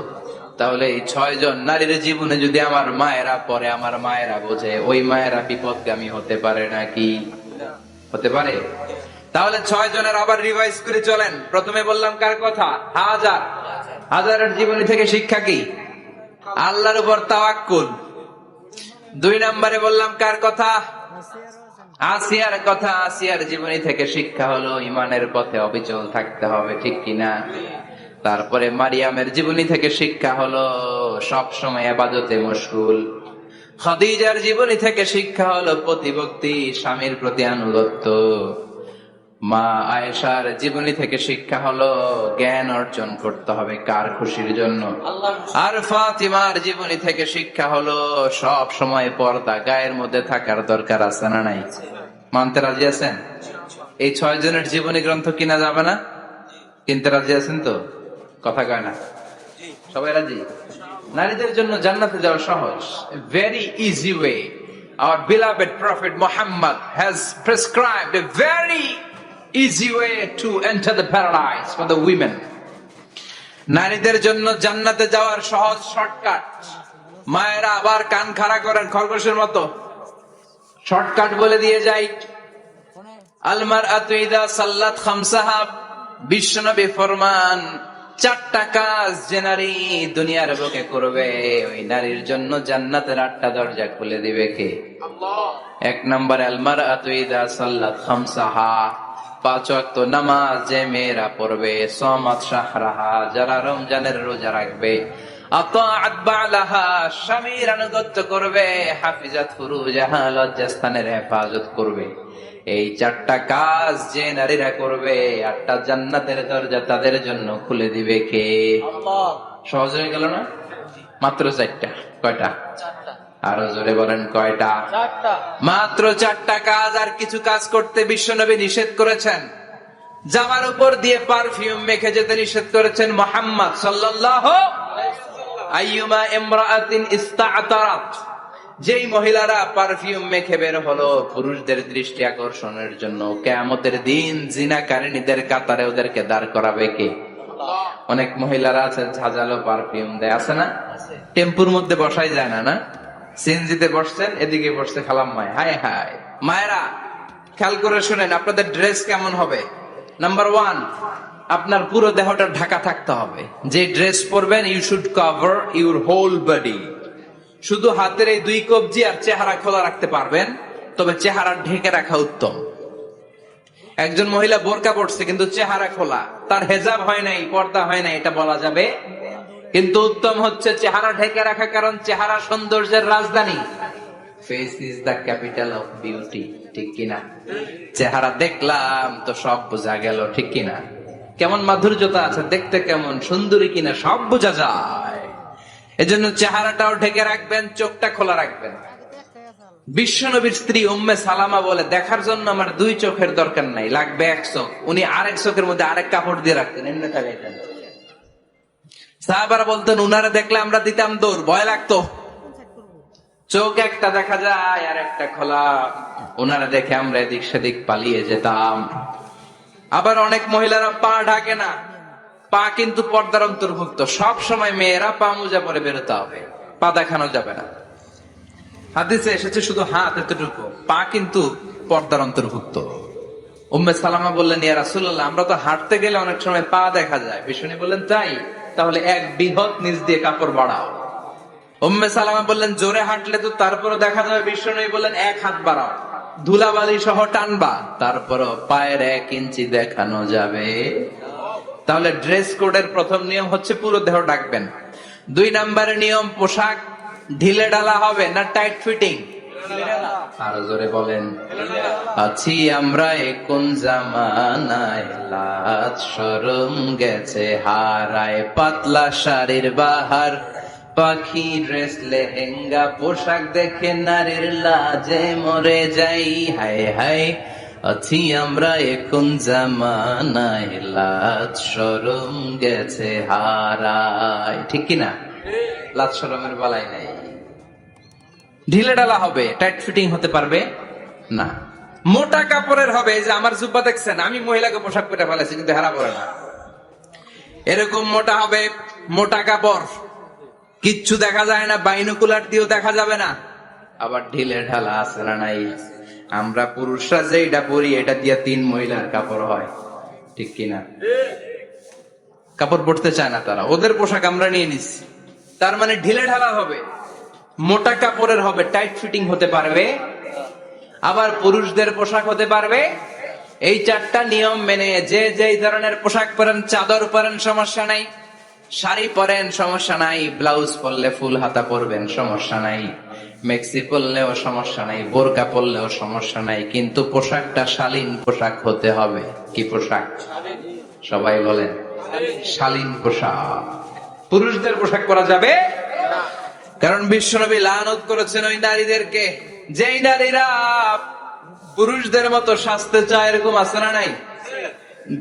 তাহলে এই 6 জন নারীর জীবনে যদি আমার মায়েরা পরে, আমার মায়েরা বোঝে, ওই মায়েরা বিপদগামী হতে পারে নাকি? হতে পারে। তাহলে 6 জনের আবার রিভাইজ করে চলেন। প্রথমে বললাম কার কথা? হাজার। হাজারের জীবনী থেকে শিক্ষা কি? আল্লাহর উপর তাওয়াক্কুল। 2 নম্বরে বললাম কার কথা? আসিয়ার কথা। আসিয়ার জীবনী থেকে শিক্ষা হলো ইমানের পথে অবিচল থাকতে হবে, ঠিক কিনা? তারপরে মারিয়ামের জীবনী থেকে শিক্ষা হলো সব সময় ইবাদতে মশগুল। খাদিজার জীবনী থেকে শিক্ষা হলো প্রতিভক্তি, স্বামীর প্রতি আনুগত্য। মা আয়েশার জীবনী থেকে শিক্ষা হলো জ্ঞান অর্জন করতে হবে কার খুশির জন্য। আর ফাতিমার জীবনী থেকে শিক্ষা হলো সব সময় পর্দা গায়ের মধ্যে থাকার দরকার আছে না নাই? মানতে রাজি আছেন? এই 6 জনের জীবনী গ্রন্থ কিনা যাবে না? কিনতে রাজি আছেন তো? কথা কয় না, সবাই রাজি? নারীদের জন্য জান্নাতে যাওয়া সহজ, very easy way. Our beloved Prophet Muhammad has prescribed a very easy way to enter the paradise for the women. নারীদের জন্য জান্নাতে যাওয়ার সহজ শর্টকাট। মায়েরা আবার কান খাড়া করেন খরগোশের মতো, শর্টকাট বলে দিয়ে যাই। আল মারআতু ইযা সাল্লাত খামসাহা, বিশ্বনবী ফরমান 4টা কাজ যে নারী দুনিয়ার বুকে করবে ওই নারীর জন্য জান্নাতের 8টা দরজা খুলে দিবে কে? আল্লাহ। 1 নম্বরে আল মারআতু ইযা সাল্লাত খামসাহা, 5 ওয়াক্ত নামাজ যে মেয়েরা পড়বে, সামাত শাহরাহা, যারা রমজানের রোজা রাখবে, আতাআত বালাহা, স্বামীর আনুগত্য করবে, হাফিজাত ফুরুজাহা, লজ্জাস্থানের হেফাজত করবে। এই 4টা কাজ যে নারীরা করবে 8টা জান্নাতের দরজা তাদের জন্য খুলে দিবে কে? আল্লাহ। সহজ হয়ে গেল না? মাত্র 4টা। কয়টা? 4টা। আরো জোরে বলেন কয়টা? 4টা। মাত্র 4টা কাজ। আর কিছু কাজ করতে বিশ্বনবী নিষেধ করেছেন। জামার উপর দিয়ে পারফিউম মেখে যেতে নিষেধ করেছেন মুহাম্মদ সাল্লাল্লাহু আলাইহি ওয়াসাল্লাম। আইয়ুমা ইমরাআতিন ইস্তা'তারাত, যেই মহিলারা পারফিউম মেখে বের হলো পুরুষদের দৃষ্টি আকর্ষণের জন্য, কিয়ামতের দিন জিনাকারিনীদের কাতারে ওদেরকে দাঁড় করাবে কে? আল্লাহ। অনেক মহিলারা আছে ঝাঁঝালো পারফিউম দেয়, আছে না? টেম্পুর মধ্যে বসাই যায় না, না সিএনজিতে বসছেন, এদিকে বসছে খালাম্মায়, হায় হায়। মায়েরা খেয়াল করে শুনেন, আপনাদের ড্রেস কেমন হবে? নাম্বার 1, আপনার পুরো দেহটা ঢাকা থাকতে হবে। যে ড্রেস পরবেন you should cover your whole body. শুধু হাতের এই 2 কবজি আর চেহারা খোলা রাখতে পারবেন, তবে চেহারা ঢেকে রাখা উত্তম। একজন মহিলা বোরকা পড়ছে কিন্তু চেহারা খোলা, তার হেজাব হয় নাই, পর্দা হয় নাই, এটা বলা যাবে, কিন্তু উত্তম হচ্ছে চেহারা ঢেকে রাখা, কারণ চেহারা সৌন্দর্যের রাজধানী। Face is the capital of beauty, ঠিক কিনা? চেহারা দেখলাম তো সব বোঝা গেল, ঠিক কিনা? কেমন মাধুর্যতা আছে, দেখতে কেমন সুন্দরী কিনা সব বোঝা যায়। এজন্য চেহারাটাও ঢেকে রাখবেন, চোখটা খোলা রাখবেন। বিশ্বনবীর স্ত্রী উম্মে সালামা বলে, দেখার জন্য আমার 2 চোখের দরকার নাই, লাগবে 1 চোখ। উনি আরেক চোখের মধ্যে আরেক কাপড় দিয়ে রাখতেন, এমনি তাকাইতেন। সাহাবারা বলতেন উনারা দেখলে আমরা দিতাম দৌড়, ভয় লাগতো। চোখ একটা দেখা যায় আর একটা খোলা, ওনারা দেখে আমরা এদিক সেদিক পালিয়ে যেতাম। আবার অনেক মহিলারা পা ঢাকে না, পা কিন্তু পর্দার অন্তর্ভুক্ত। সব সময় মেয়েরা পা মোজা পরে বেরোতে হবে, পা দেখানো যাবে না। হাদিসে এসেছে শুধু হাত এতটুকু, পা কিন্তু পর্দার অন্তর্ভুক্ত। উম্মে সালামা বললেন, ইয়া রাসূলুল্লাহ, আমরা তো হাঁটতে গেলে অনেক সময় পা দেখা যায়। বিষ্ণু বললেন, তাই? তাহলে 1 বৃহৎ নিচ দিয়ে কাপড় বাড়াও। উম্মে সালামা বললেন, জোরে হাঁটলে তো তারপরও দেখা যাবে। বিষ্ণু বললেন, 1 হাত বাড়াও, ধুলাবালি সহ টানবা, তারপরও পায়ের 1 ইঞ্চি দেখানো যাবে। তাহলে ড্রেস কোডের প্রথম নিয়ম হচ্ছে পুরো দেহ ঢাকবেন। 2 নম্বরের নিয়ম, পোশাক ঢিলে ঢালা হবে না টাইট ফিটিং? আরো জোরে বলেন। আছি আমরা কোন জামানায়, লাজ শরম গেছে হারায়, পাতলা শাড়ির বাহার, পাখি ড্রেস লেহেঙ্গা, পোশাক দেখে নারীর লাজে মরে যাই, হায় হায়। আছি আমরা কোন জামানায়, লাজ শরম গেছে হারায়, ঠিক কিনা? লাজ শরমের বালাই নাই। ঢিলে ঢালা হবে, টাইট ফিটিং হতে পারবে না। মোটা কাপড়ের হবে, যে আমার জুব্বা দেখছেন, আমি মহিলাকে পোশাক পরে ফেলেছি কিন্তু হেরা পরে না, এরকম মোটা হবে। মোটা কাপড়, কিচ্ছু দেখা যায় না, বাইনোকুলার দিয়েও দেখা যাবে না। আবার ঢিলে ঢালা আছে না নাই? আমরা পুরুষরা যেটা পরি এটা দিয়ে 3 মহিলার কাপড় হয়, ঠিক কিনা? কাপড় পরতে চায় না তারা, ওদের পোশাক আমরা নিয়ে নিচ্ছি। তার মানে ঢিলে ঢালা হবে, মোটা কাপড়ের হবে, টাইট ফিটিং হতে পারবে, আবার পুরুষদের পোশাক হতে পারবে। এই 4টা নিয়ম মেনে যে যেই ধরনের পোশাক পরেন, চাদর পরেন সমস্যা নাই, শাড়ি পরেন সমস্যা নাই, ব্লাউজ পরলে ফুল হাতা পরবেন সমস্যা নাই, মেক্সি পরলেও সমস্যা নাই, বোরকা পরলেও সমস্যা নাই, কিন্তু পোশাকটা শালীন পোশাক হতে হবে। কি পোশাক? সবাই বলেন শালীন পোশাক। পুরুষদের পোশাক পরা যাবে, কারণ বিশ্বনবী লানত করেছেন ওই নারীদেরকে যেই নারীরা পুরুষদের মতো সাজতে চায়। এরকম আছে না নাই?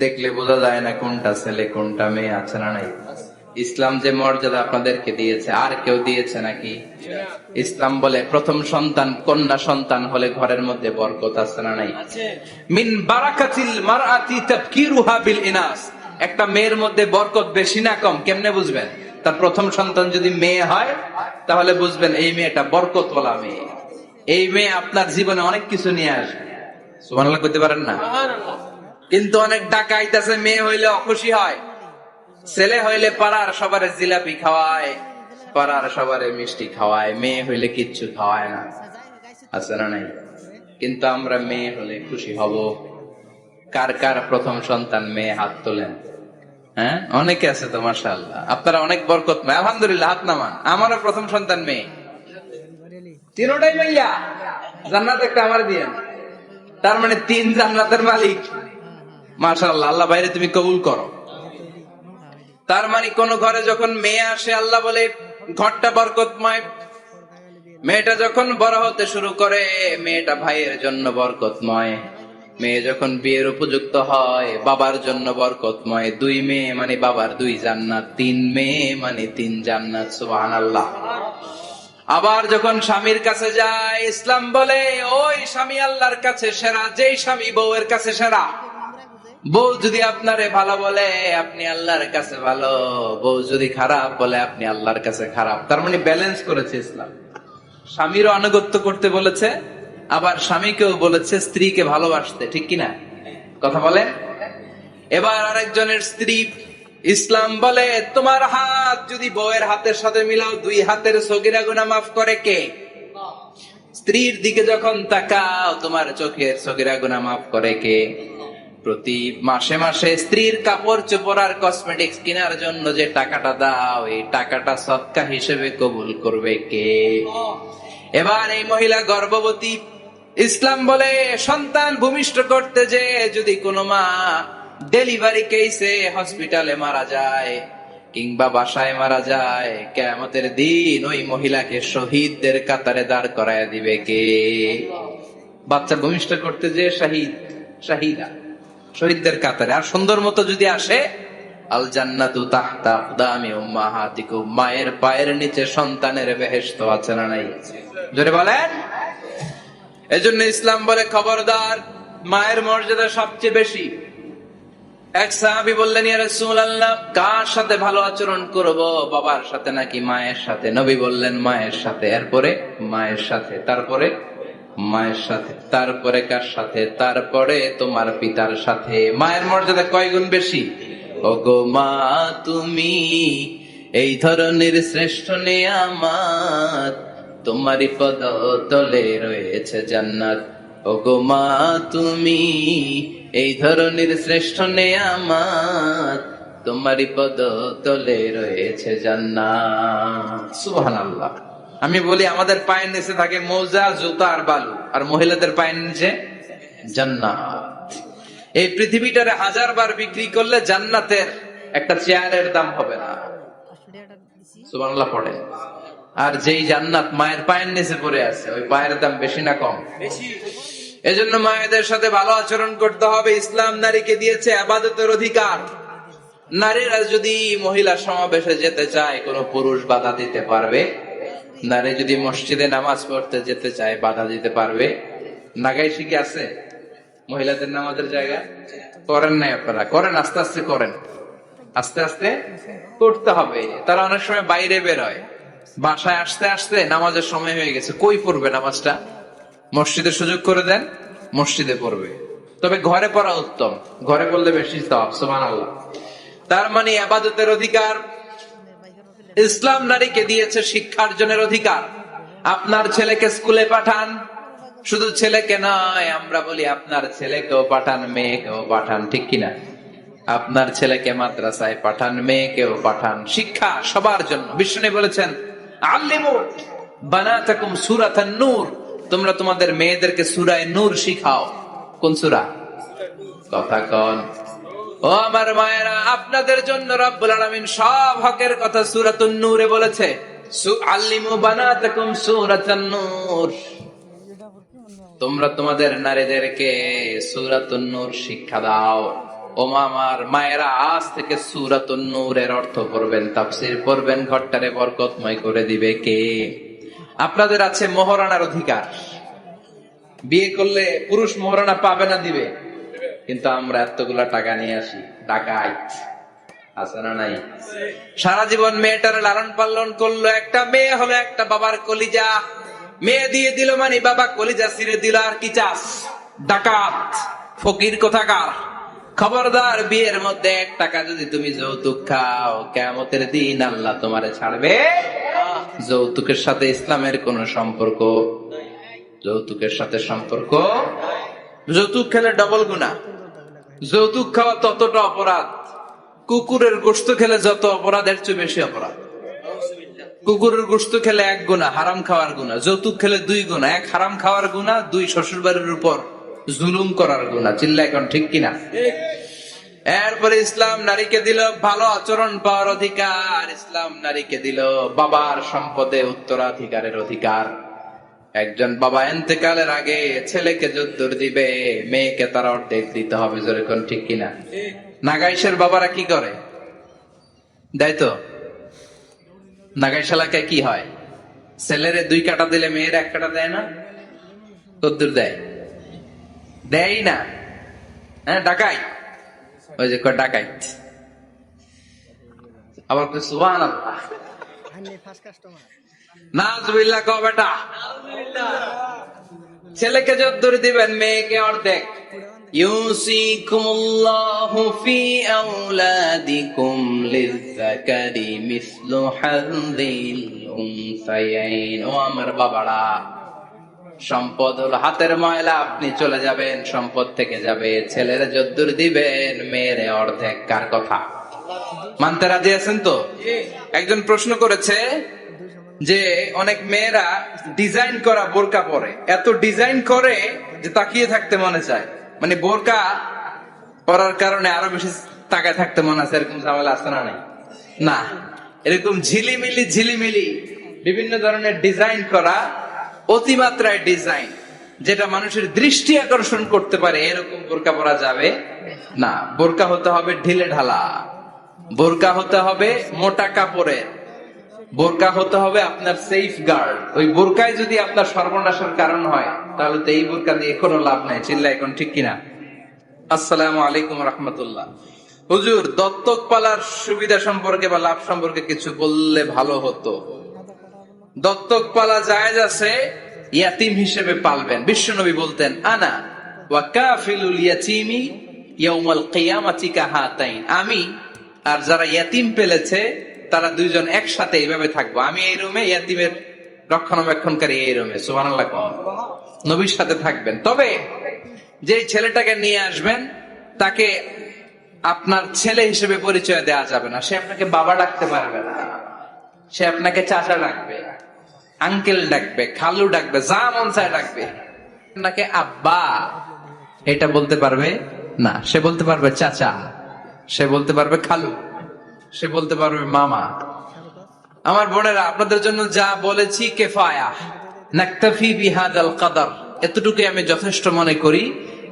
দেখলে বোঝা যায় না কোনটা ছেলে কোনটা মেয়ে, আছে না নাই? ইসলাম যে মর্যাদা আপনাদেরকে দিয়েছে আর কেউ দিয়েছে নাকি? ইসলাম বলে প্রথম সন্তান কন্যা সন্তান হলে ঘরের মধ্যে বরকত, আছে না নাই? মিন বারাকাতিল মারআতি তাবকিরুহা বিল ইনাস। একটা মেয়ের মধ্যে বরকত বেশি না কম কেমনে বুঝবেন? তার প্রথম সন্তান যদি মেয়ে হয় তাহলে বুঝবেন এই মেয়েটা বরকতওয়ালা মেয়ে। এই মেয়ে আপনার জীবনে অনেক কিছু নিয়ে আসবে। সুবহানাল্লাহ কইতে পারেন না? কিন্তু অনেক ডাকাইত আছে, মেয়ে হইলে অখুশি হয়, ছেলে হইলে পাড়ার সবারে জিলাপি খাওয়ায়, পাড়ার সবারে মিষ্টি খাওয়ায়, মেয়ে হইলে কিচ্ছু খাওয়ায় না, আছে না নাই? কিন্তু আমরা মেয়ে হলে খুশি হব। কার কার প্রথম সন্তান মেয়ে? হাত তোলেন। হ্যাঁ, অনেকে আছে তো মাশাআল্লাহ, আপনারা অনেক বরকতময়, আলহামদুলিল্লাহ। হাত নামান। আমারও প্রথম সন্তান মেয়ে, তিনটাই মাইয়া। জান্নাত একটা আমার দিয়েন, তার মানে 3 জান্নাতের মালিক। মাশাআল্লাহ, আল্লাহ বাইরে তুমি কবুল করো। তার মানে কোন ঘরে যখন মেয়ে আসে আল্লাহ বলে ঘরটা বরকতময়। মেয়েটা যখন বড় হতে শুরু করে মেয়েটা ভাইয়ের জন্য বরকতময়। মেয়ে যখন বিয়ের উপযুক্ত হয় বাবার জন্য বরকতময়। 2 মেয়ে মানে বাবার 2 জান্নাত, 3 মেয়ে মানে 3 জান্নাত। সুবহানাল্লাহ। আবার যখন স্বামীর কাছে যায় ইসলাম বলে ওই স্বামী আল্লাহর কাছে সেরা, যেই স্বামী বউয়ের কাছে সেরা। বউ যদি আপনারে ভালো বলে আপনি আল্লাহর কাছে ভালো, বউ যদি খারাপ বলে আপনি আল্লাহর কাছে খারাপ। তার মানে ব্যালেন্স করেছে ইসলাম। স্বামীরও আনুগত্য করতে বলেছে, আবার স্বামীকেও বলেছে স্ত্রীকে ভালোবাসতে, ঠিক কিনা? কথা বলে। এবার আরেকজনের স্ত্রী, ইসলাম বলে তোমার হাত যদি বউয়ের হাতের সাথে মিলাও 2 হাতের সগীরা গুনাহ মাফ করে কে? স্ত্রীর দিকে যখন তাকাও তোমার চোখের সগীরা গুনাহ মাফ করে কে? প্রতি মাসে মাসে স্ত্রীর কাপড় চোপড় আর কসমেটিক্স কেনার জন্য যে টাকাটা দাও এই টাকাটা সদকা হিসেবে কবুল করবে কে? এবার এই মহিলা গর্ভবতী, ইসলাম বলে সন্তান ভূমিষ্ঠ করতে যে যদি কোনো মা ডেলিভারি কেসে হসপিটালে মারা যায় কিংবা বাসায় মারা যায়, কিয়ামতের দিন ওই মহিলাকে শহীদদের কাতারে দাঁড় করায় দিবে কে? বাচ্চা ভূমিষ্ঠ করতে যে শাহিদা, শহীদদের কাতারে। আর সুন্দর মতো যদি আসে, আল জান্নাতু তাহতা আকদামি উম্মাহাতিকুম, মায়ের পায়ের নিচে সন্তানের বেহেশত, আছে না নাই? জোরে বলেন। এজন্য ইসলাম বলে খবরদার, মায়ের মর্যাদা সবচেয়ে বেশি। এক সাহাবী বললেন ইয়া রাসূলুল্লাহ কার সাথে ভালো আচরণ করব, বাবার সাথে নাকি মায়ের সাথে? নবী বললেন মায়ের সাথে, এরপরে মায়ের সাথে, তারপরে মায়ের সাথে, তারপরে কার সাথে? তারপরে তোমার পিতার সাথে। মায়ের মর্যাদা কয় গুণ বেশি? ওগো মা তুমি এই ধরনের শ্রেষ্ঠ নেয়ামত, তোমারই পদ তলে রয়েছে জান্নাত। ওগো মা তুমি এই ধরনের শ্রেষ্ঠ নেয়ামত, তোমারই পদ তলে রয়েছে জান্নাত। সুবহানাল্লাহ। আমি বলি আমাদের পায়ের নিচে থাকে মোজা, জুতা আর বালু, আর মহিলাদের পায়ের নিচে জান্নাত। এই পৃথিবীটারে 1000 বার বিক্রি করলে জান্নাতের একটা চেয়ারের দাম হবে না। সুবহানাল্লাহ পড়ে। আর যেই জান্নাত মায়ের পায়ের নিচে পড়ে আছে ওই পায়ের দাম বেশি না কম? বেশি। এজন্য মায়েদের সাথে ভালো আচরণ করতে হবে। ইসলাম নারীকে দিয়েছে ইবাদতের অধিকার। নারীরা যদি মহিলা সমাবেশে যেতে চায় কোনো পুরুষ বাধা দিতে পারবে? নারী যদি মসজিদে নামাজ পড়তে যেতে চায় বাধা দিতে পারবে? নাগাই শিখে আছে মহিলাদের নামাজের জায়গা? করেন নাই আপনারা? করেন, আস্তে আস্তে করেন, আস্তে আস্তে করতে হবে। তারা অনেক সময় বাইরে বের হয়, বাসায় আসতে আসতে নামাজের সময় হয়ে গেছে, কই পড়বে নামাজটা? মসজিদে সুযোগ করে দেন, মসজিদে পড়বে। তবে ঘরে পড়া উত্তম, ঘরে পড়লে বেশি সওয়াব। সুবহানাল্লাহ। তার মানে ইবাদতের অধিকার। ইসলাম নারীকে দিয়েছে শিক্ষার্জনের অধিকার। আপনার ছেলেকে স্কুলে পাঠান, শুধু ছেলেকে নয়, আমরা বলি আপনার ছেলেকেও পাঠান, মেয়েকেও পাঠান, ঠিক কিনা? আপনার ছেলেকে মাদ্রাসায় পাঠান, মেয়েকেও পাঠান। শিক্ষা সবার জন্য। বিষ্ণু বলেছেন আল্লিমু বানাতাকুম সূরাতান নূর, তোমরা তোমাদের মেয়েদেরকে সূরা নূর শিখাও। কোন সূরা? কথা কন। ও আমার মায়েরা, আপনাদের জন্য রব্বুল আলামিন সব হকের কথা সূরাতুন নূরে বলেছে। আল্লিমু বানাতাকুম সূরাতান নূর, তোমরা তোমাদের নারীদেরকে সূরাতুন নূর শিক্ষা দাও। ও আমার মায়েরা, আজ থেকে সূরাতুন নূরের অর্থ পড়বেন, তাফসীর পড়বেন, ঘরটারে বরকতময় করে দিবে কে? আপনাদের আছে মোহরানার অধিকার। বিয়ে করলে পুরুষ মোহরানা পাবে না, দিবে। কিন্তু আমরা এতগুলা টাকা নিয়ে আসি, ডাকাইত আছে না নাই? সারা জীবন মেয়েটার লালন পালন করলো, একটা মেয়ে হলো একটা বাবার কলিজা, মেয়ে দিয়ে দিল মানে বাবা কলিজা ছিঁড়ে দিল, আর কি চাস? ডাকাত, ফকির কোথাকার। খবরদার, বিয়ের মধ্যে 1 টাকা যদি তুমি যৌতুক খাও, কিয়ামতের দিন আল্লাহ তোমারে ছাড়বে। যৌতুকের সাথে ইসলামের কোন সম্পর্ক? যৌতুকের সাথে সম্পর্ক? যৌতুক খেলে ডবল গুনাহ। যৌতুক খাওয়া ততটা অপরাধ, কুকুরের গোশত খেলে যত অপরাধ, এর চেয়ে বেশি অপরাধ। কুকুরের গোশত খেলে 1 গুনাহ, হারাম খাওয়ার গুনাহ। যৌতুক খেলে 2 গুনাহ, 1 হারাম খাওয়ার গুনাহ, 2 শ্বশুর বাড়ির উপর জুলুম করার গুনাহ। চিল্লা এখন ঠিক কিনা? এরপরে ইসলাম নারীকে দিল ভালো আচরণ পাওয়ার অধিকার। ইসলাম নারীকে দিল বাবার সম্পদে উত্তরাধিকারের অধিকার। একজন বাবা এন্তেকালের আগে ছেলেকে যদ্দুর দিবে, মেয়েকে তার অর্ধেক দিতে হবে। যেরকম ঠিক কিনা? নাগাইশের বাবারা কি করে? দেয় তো। নাগাইশ এলাকায় কি হয়? ছেলেরে 2 কাটা দিলে মেয়ের 1 কাটা দেয় না? কদ্দুর দেয়? দেয় না। হ্যাঁ, ডাকাই। ওই যে ডাকাইত। আবার সুবহানাল্লাহ, নাউজুবিল্লাহ কও বেটা। ছেলেকে যদ্দুর দিবেন, মেয়েকে অর্ধেক। ইউসিকুমুল্লাহু ফি আওলাদিকুম লিযযাকারি মিসলু হাযযিল উনসায়াইন। ও আমার বাবারা, সম্পদ হলো হাতের ময়লা, আপনি চলে যাবেন, সম্পদ থেকে যাবে। ছেলেরা যদ্দুর দিবেন, মেয়েরে অর্ধেক। কার কথা? মানতে রাজি আছেন তো? একজন প্রশ্ন করেছে যে অনেক মেয়েরা ডিজাইন করা বোরকা পরে, এত ডিজাইন করে যে তাকিয়ে থাকতে মনে চায়। মানে বোরকা পরার কারণে আরো বেশি তাকায় থাকতে মনে আছে, এরকম ঝামেলা আছে না? নাই না, এরকম ঝিলিমিলি ঝিলিমিলি বিভিন্ন ধরনের ডিজাইন করা, অতিমাত্রায় ডিজাইন, যেটা মানুষের দৃষ্টি আকর্ষণ করতে পারে, এরকম বোরকা পরা যাবে না। বোরকা হতে হবে ঢিলে ঢালা, বোরকা হতে হবে মোটা কাপড়ের, বোরকা হতে হবে আপনার সেফ গার্ড। ওই বোরকায় যদি আপনার সর্বনাশের কারণ হয়, তাহলে তো এই বোরকা দিয়ে কোনো লাভ নাই। চিল্লা এখন ঠিক কিনা? আসসালামু আলাইকুম রাহমাতুল্লাহ। হুজুর, দত্তক পালার সুবিধা সম্পর্কে বা লাভ সম্পর্কে কিছু বললে ভালো হতো। দত্তক পালা জায়েজ আছে, ইয়াতিম হিসেবে পালবেন। বিশ্বনবী বলতেন, আনা ওয়া কাফিলুল ইয়াতীমি ইয়াউমাল কিয়ামাতি কাহাতাইন। আমি আর যারা ইয়াতিম পেলেছে তারা 2 জন একসাথে এইভাবে থাকবো। আমি এই রুমে, ইয়াতিমের রক্ষণাবেক্ষণকারী এই রুমে। সুবহানাল্লাহ। নবীর সাথে থাকবেন। তবে যে ছেলেটাকে নিয়ে আসবেন, তাকে আপনার ছেলে হিসেবে পরিচয় দেওয়া যাবে না। সে আপনাকে বাবা ডাকতে পারবে না, সে আপনাকে চাচা ডাকবে, আঙ্কেল ডাকবে, খালু ডাকবে, যা মন চায় ডাকবে। আপনাকে আব্বা এটা বলতে পারবে না। সে বলতে পারবে চাচা, সে বলতে পারবে খালু, সে বলতে পারবে মামা। আমার বোনেরা, আপনাদের জন্য যা বলেছি কিফায়া, নাকতাফি বিহাদাল কদর, এতটুকুই আমি যথেষ্ট মনে করি।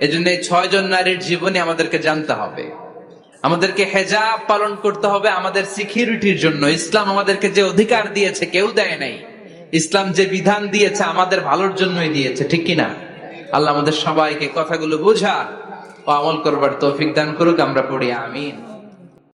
এজন্য এই 6 জন নারীর জীবনী আমাদেরকে জানতে হবে, আমাদেরকে হেজাব পালন করতে হবে আমাদের সিকিউরিটির জন্য। ইসলাম আমাদেরকে যে অধিকার দিয়েছে কেউ দেয় নাই। ইসলাম যে বিধান দিয়েছে আমাদের ভালোর জন্যই দিয়েছে, ঠিক কিনা? আল্লাহ আমাদের সবাইকে কথাগুলো বোঝা ও আমল করবার তৌফিক দান করুক। আমরা পড়ি আমিন।